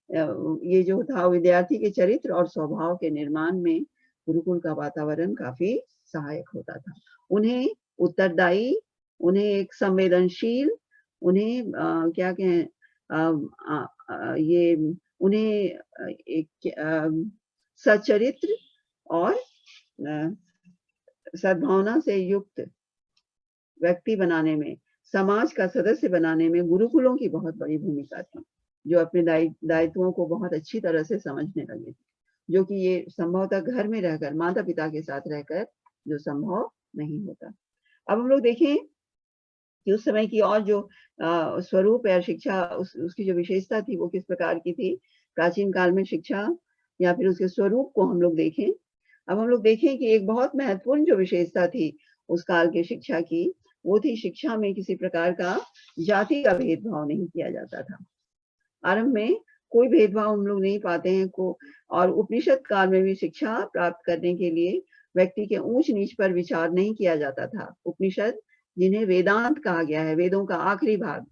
ये जो था, विद्यार्थी के चरित्र और स्वभाव के निर्माण में गुरुकुल का वातावरण काफी सहायक होता था। उन्हें उत्तरदायी, उन्हें एक संवेदनशील, उन्हें क्या कहें ये उन्हें एक सच्चरित्र और सद्भावना से युक्त व्यक्ति बनाने में, समाज का सदस्य बनाने में गुरुकुलों की बहुत बड़ी भूमिका थी, जो अपने दायित्वों को बहुत अच्छी तरह से समझने लगे थे, जो कि ये संभवतः घर में रहकर, माता पिता के साथ रहकर जो संभव नहीं होता। अब हम लोग देखें कि उस समय की और जो स्वरूप या शिक्षा, उसकी जो विशेषता थी वो किस प्रकार की थी। प्राचीन काल में शिक्षा या फिर उसके स्वरूप को हम लोग देखें। अब हम लोग देखें कि एक बहुत महत्वपूर्ण जो विशेषता थी उस काल की शिक्षा की, वो थी शिक्षा में किसी प्रकार का जाति का भेदभाव नहीं किया जाता था। आरंभ में कोई भेदभाव हम लोग नहीं पाते हैं को। और उपनिषद काल में भी शिक्षा प्राप्त करने के लिए व्यक्ति के ऊंच नीच पर विचार नहीं किया जाता था। उपनिषद, जिन्हें वेदांत कहा गया है, वेदों का आखिरी भाग,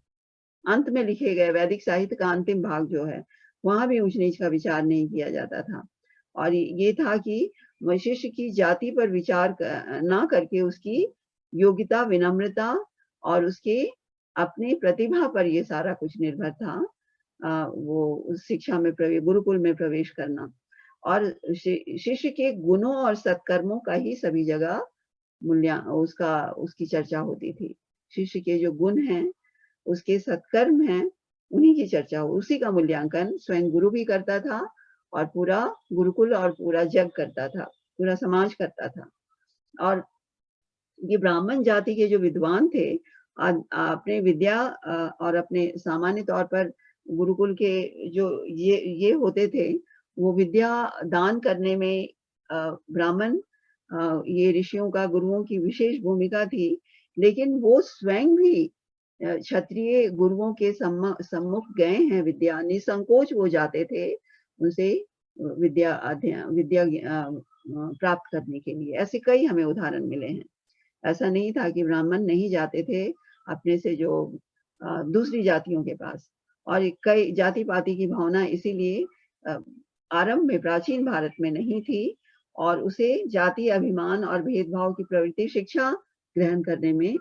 अंत में लिखे गए वैदिक साहित्य का अंतिम भाग जो है, वहां भी ऊंच नीच का विचार नहीं किया जाता था। और ये था कि शिष्य की जाति पर विचार ना करके उसकी योग्यता, विनम्रता और उसके अपनी प्रतिभा पर ये सारा कुछ निर्भर था। वो उस शिक्षा में गुरुकुल में प्रवेश करना, और शिष्य के गुणों और सत्कर्मों का ही सभी जगह उसकी चर्चा होती थी। शिष्य के जो गुण हैं, उसके सत्कर्म हैं, उन्हीं की चर्चा हो, उसी का मूल्यांकन स्वयं गुरु भी करता था और पूरा गुरुकुल और पूरा जग करता था, पूरा समाज करता था। और ये ब्राह्मण जाति के जो विद्वान थे, अपने विद्या और अपने सामान्य तौर पर गुरुकुल के जो ये होते थे, वो विद्या दान करने में ब्राह्मण ये ऋषियों का, गुरुओं की विशेष भूमिका थी। लेकिन वो स्वयं भी क्षत्रिय गुरुओं के सम्मुख गए हैं, विद्या निसंकोच वो जाते थे उनसे विद्या अध्ययन, विद्या प्राप्त करने के लिए। ऐसे कई हमें उदाहरण मिले हैं। ऐसा नहीं था कि ब्राह्मण नहीं जाते थे अपने से जो दूसरी जातियों के पास। और कई जाति पाति की भावना इसीलिए आरंभ में प्राचीन भारत में नहीं थी, और उसे जाति अभिमान और भेदभाव की प्रवृत्ति शिक्षा ग्रहण करने में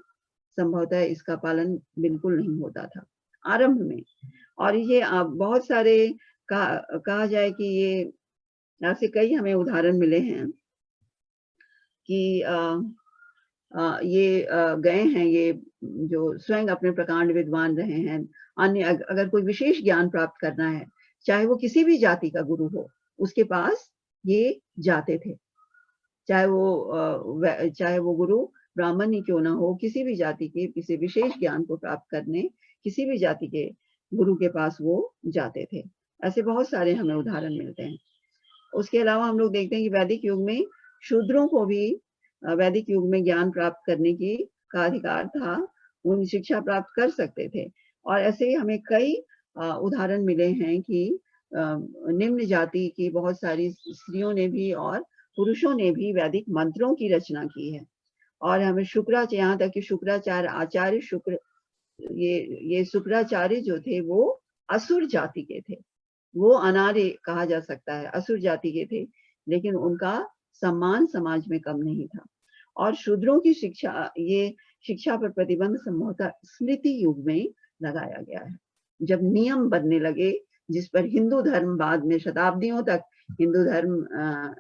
संभवतः इसका पालन बिल्कुल नहीं होता था आरंभ में। और ये बहुत सारे कहा जाए कि ये ऐसे कई हमें उदाहरण मिले हैं कि ये गए हैं, ये जो स्वयं अपने प्रकांड विद्वान रहे हैं। अन्य अगर कोई विशेष ज्ञान प्राप्त करना है, चाहे वो किसी भी जाति का गुरु हो, उसके पास ये जाते थे। चाहे वो गुरु ब्राह्मण ही क्यों ना हो, किसी भी जाति के किसी विशेष ज्ञान को प्राप्त करने किसी भी जाति के गुरु के पास वो जाते थे। ऐसे बहुत सारे हमें उदाहरण मिलते हैं। उसके अलावा हम लोग देखते हैं कि वैदिक युग में शूद्रों को भी वैदिक युग में ज्ञान प्राप्त करने का अधिकार था, वो शिक्षा प्राप्त कर सकते थे। और ऐसे हमें कई उदाहरण मिले हैं कि निम्न जाति की बहुत सारी स्त्रियों ने भी और पुरुषों ने भी वैदिक मंत्रों की रचना की है। और हमें शुक्राचार्य, यहाँ तक कि शुक्राचार्य, आचार्य शुक्र, ये शुक्राचार्य जो थे वो असुर जाति के थे। वो अनार्य कहा जा सकता है, असुर जाति के थे, लेकिन उनका सम्मान समाज में कम नहीं था। और शूद्रों की शिक्षा, ये शिक्षा पर प्रतिबंध संभवतः स्मृति युग में लगाया गया है, जब नियम बनने लगे, जिस पर हिंदू धर्म बाद में शताब्दियों तक हिंदू धर्म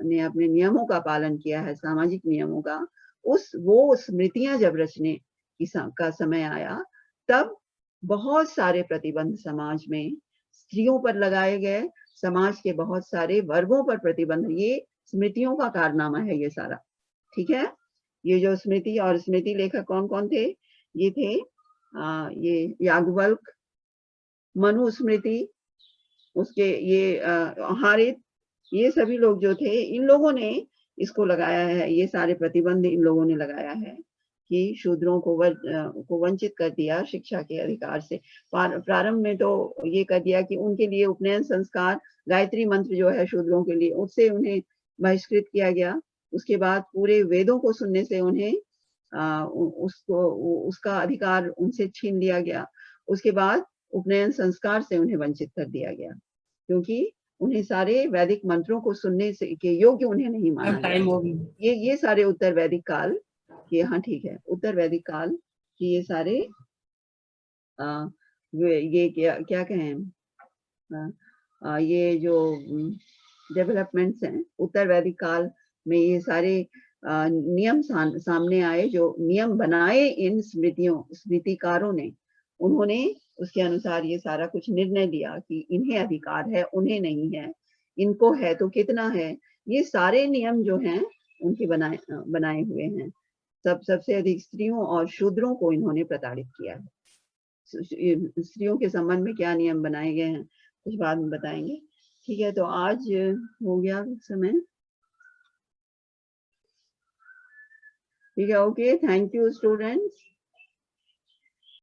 ने अपने नियमों का पालन किया है, सामाजिक नियमों का। वो स्मृतियां जब रचने का समय आया, तब बहुत सारे प्रतिबंध समाज में स्त्रियों पर लगाए गए, समाज के बहुत सारे वर्गों पर प्रतिबंध। ये स्मृतियों का कारनामा है ये सारा, ठीक है। ये जो स्मृति और स्मृति लेखक कौन कौन थे, ये थे ये याज्ञवल्क्य, मनुस्मृति, उसके ये हारित, ये सभी लोग जो थे, इन लोगों ने इसको लगाया है, ये सारे प्रतिबंध इन लोगों ने लगाया है कि शूद्रों को वंचित कर दिया शिक्षा के अधिकार से। प्रारंभ में तो ये कर दिया कि उनके लिए उपनयन संस्कार, गायत्री मंत्र जो है शूद्रों के लिए, उससे उन्हें बहिष्कृत किया गया। उसके बाद पूरे वेदों को सुनने से उन्हें उसका अधिकार उनसे छीन लिया गया। उसके बाद उपनयन संस्कार से उन्हें वंचित कर दिया गया, क्योंकि उन्हें सारे वैदिक मंत्रों को सुनने से के योग्य उन्हें नहीं माना गया। ये सारे उत्तर वैदिक काल के, हाँ ठीक है, उत्तर वैदिक काल की ये सारे ये क्या कहें, ये जो डेवलपमेंट्स हैं उत्तर वैदिक काल में, ये सारे नियम सामने आए, जो नियम बनाए इन स्मृतिकारों ने। उन्होंने उसके अनुसार ये सारा कुछ निर्णय लिया कि इन्हें अधिकार है, उन्हें नहीं है, इनको है तो कितना है। ये सारे नियम जो हैं उनके बनाए हुए हैं। सबसे अधिक स्त्रियों और शूद्रों को इन्होंने प्रताड़ित किया है। स्त्रियों के संबंध में क्या नियम बनाए गए हैं कुछ बाद में बताएंगे, ठीक है। तो आज हो गया समय, ठीक है, ओके, थैंक यू स्टूडेंट्स।